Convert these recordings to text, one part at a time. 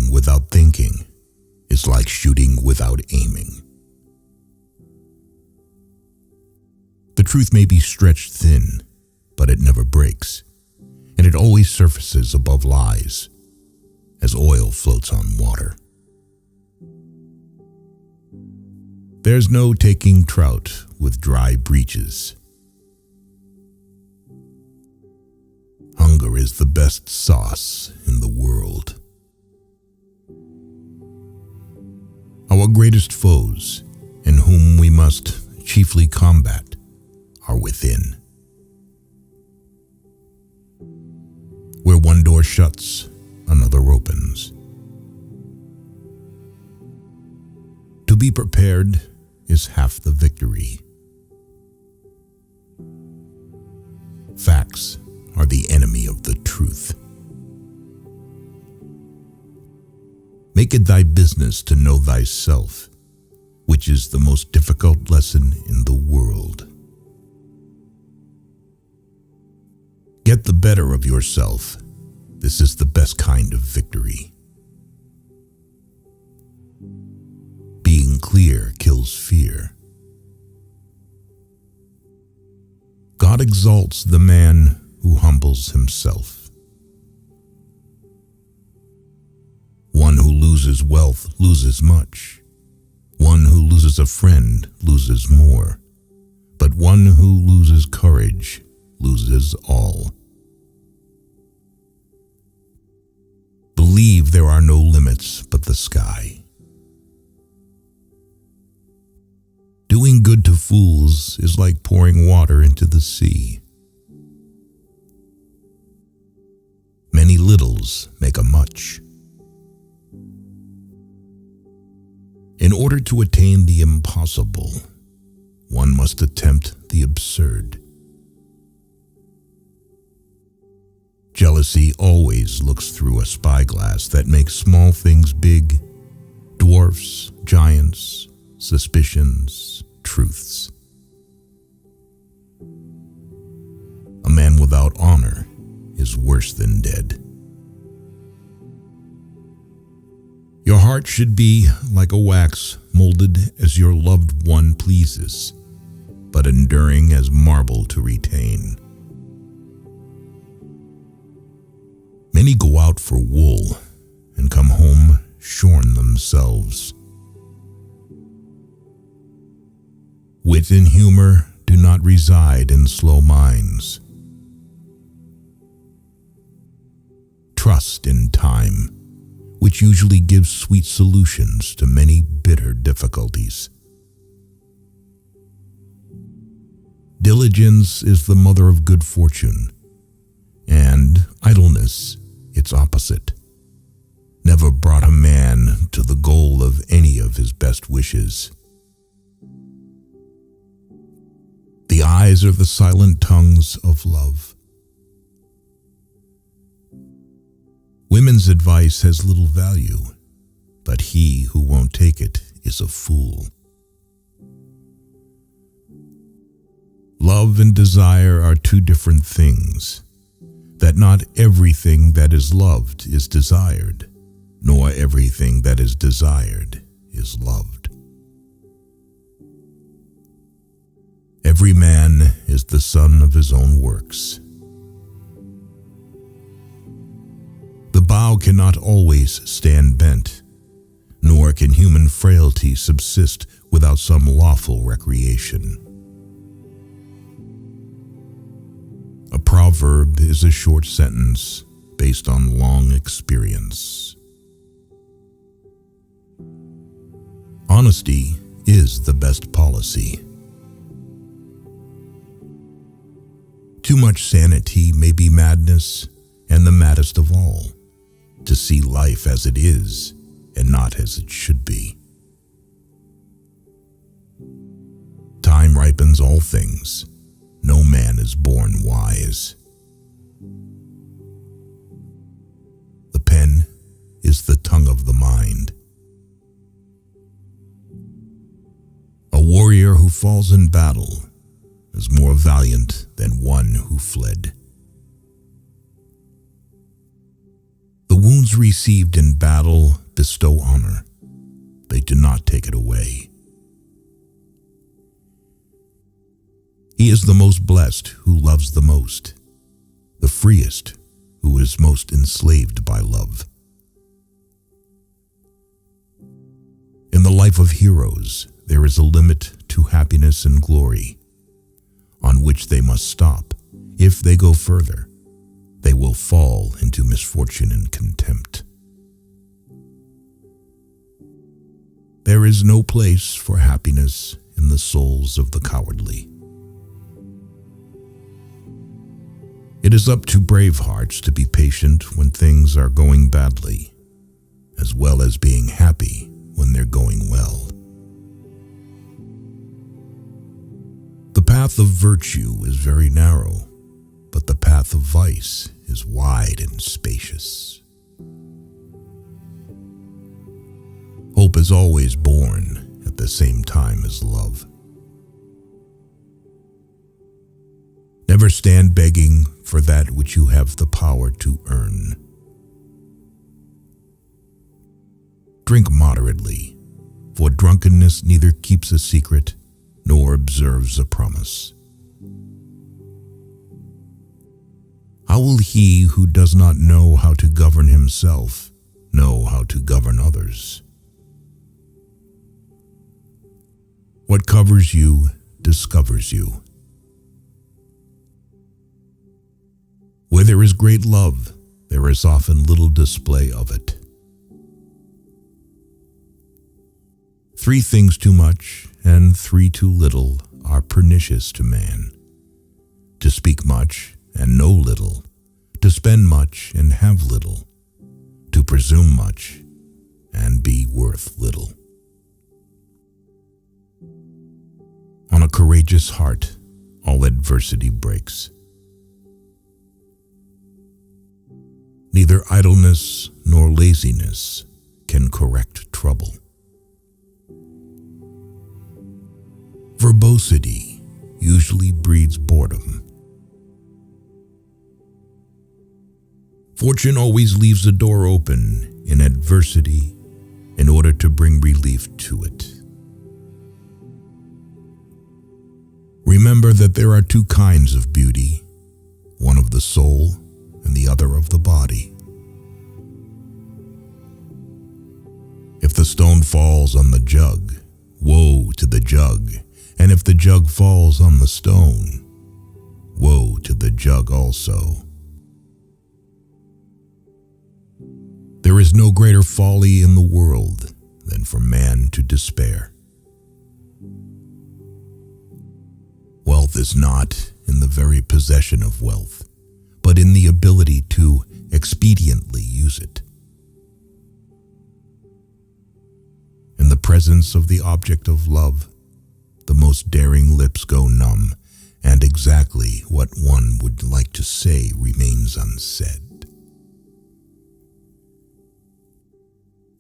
Shooting without thinking is like shooting without aiming. The truth may be stretched thin, but it never breaks, and it always surfaces above lies, as oil floats on water. There's no taking trout with dry breeches. Hunger is the best sauce in the world. Our greatest foes, and whom we must chiefly combat, are within. Where one door shuts, another opens. To be prepared is half the victory. Facts are the enemy of the truth. Make it thy business to know thyself, which is the most difficult lesson in the world. Get the better of yourself. This is the best kind of victory. Being clear kills fear. God exalts the man who humbles himself. One who loses wealth loses much. One who loses a friend loses more. But one who loses courage loses all. Believe there are no limits but the sky. Doing good to fools is like pouring water into the sea. Many littles make a much. In order to attain the impossible, one must attempt the absurd. Jealousy always looks through a spyglass that makes small things big, dwarfs, giants, suspicions, truths. A man without honor is worse than dead. Your heart should be like a wax molded as your loved one pleases, but enduring as marble to retain. Many go out for wool and come home shorn themselves. Wit and humor do not reside in slow minds. Trust in time, which usually gives sweet solutions to many bitter difficulties. Diligence is the mother of good fortune, and idleness its opposite. Never brought a man to the goal of any of his best wishes. The eyes are the silent tongues of love. Women's advice has little value, but he who won't take it is a fool. Love and desire are two different things, that not everything that is loved is desired, nor everything that is desired is loved. Every man is the son of his own works. The bow cannot always stand bent, nor can human frailty subsist without some lawful recreation. A proverb is a short sentence based on long experience. Honesty is the best policy. Too much sanity may be madness, and the maddest of all, to see life as it is and not as it should be. Time ripens all things. No man is born wise. The pen is the tongue of the mind. A warrior who falls in battle is more valiant than one who fled. The wounds Wounds received in battle bestow honor. They do not take it away. He is the most blessed who loves the most, the freest who is most enslaved by love. In the life of heroes, there is a limit to happiness and glory, on which they must stop. If they go further, they will fall into misfortune and contempt. There is no place for happiness in the souls of the cowardly. It is up to brave hearts to be patient when things are going badly, as well as being happy when they're going well. The path of virtue is very narrow, but the path of vice is wide and spacious. Hope is always born at the same time as love. Never stand begging for that which you have the power to earn. Drink moderately, for drunkenness neither keeps a secret nor observes a promise. How will he who does not know how to govern himself know how to govern others? What covers you discovers you. Where there is great love, there is often little display of it. 3 things too much and 3 too little are pernicious to man: to speak much and know little, to spend much and have little, to presume much and be worth little. On a courageous heart, all adversity breaks. Neither idleness nor laziness can correct trouble. Verbosity usually breeds boredom. Fortune always leaves a door open in adversity in order to bring relief to it. Remember that there are 2 kinds of beauty, one of the soul and the other of the body. If the stone falls on the jug, woe to the jug, and if the jug falls on the stone, woe to the jug also. There is no greater folly in the world than for man to despair. Wealth is not in the very possession of wealth, but in the ability to expediently use it. In the presence of the object of love, the most daring lips go numb, and exactly what one would like to say remains unsaid.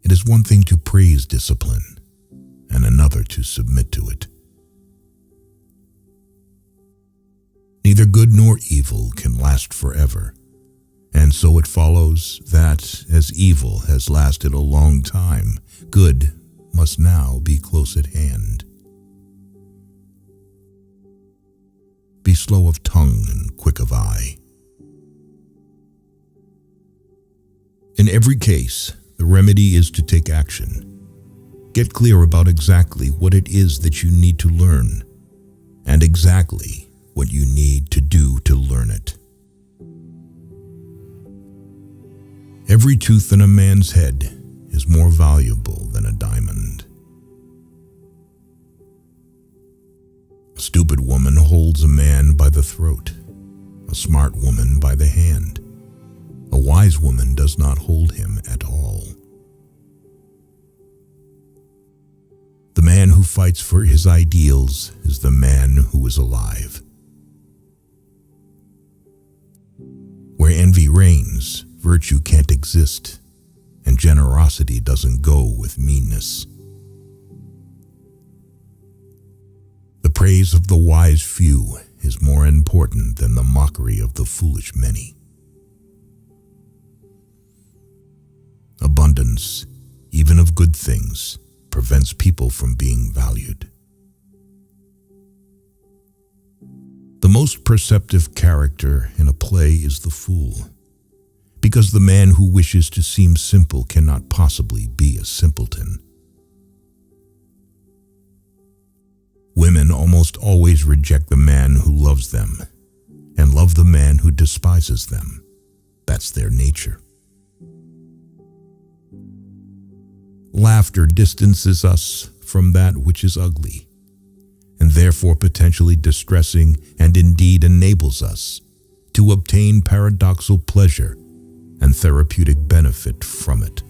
It is one thing to praise discipline, and another to submit to it. Neither good nor evil can last forever, and so it follows that as evil has lasted a long time, good must now be close at hand. Be slow of tongue and quick of eye. In every case, the remedy is to take action. Get clear about exactly what it is that you need to learn, and exactly what you need to do to learn it. Every tooth in a man's head is more valuable than a diamond. A stupid woman holds a man by the throat, a smart woman by the hand. A wise woman does not hold him at all. The man who fights for his ideals is the man who is alive. Where envy reigns, virtue can't exist, and generosity doesn't go with meanness. The praise of the wise few is more important than the mockery of the foolish many. Abundance, even of good things, prevents people from being valued. The most perceptive character in a play is the fool, because the man who wishes to seem simple cannot possibly be a simpleton. Women almost always reject the man who loves them and love the man who despises them. That's their nature. Laughter distances us from that which is ugly, and therefore potentially distressing, and indeed enables us to obtain paradoxal pleasure and therapeutic benefit from it.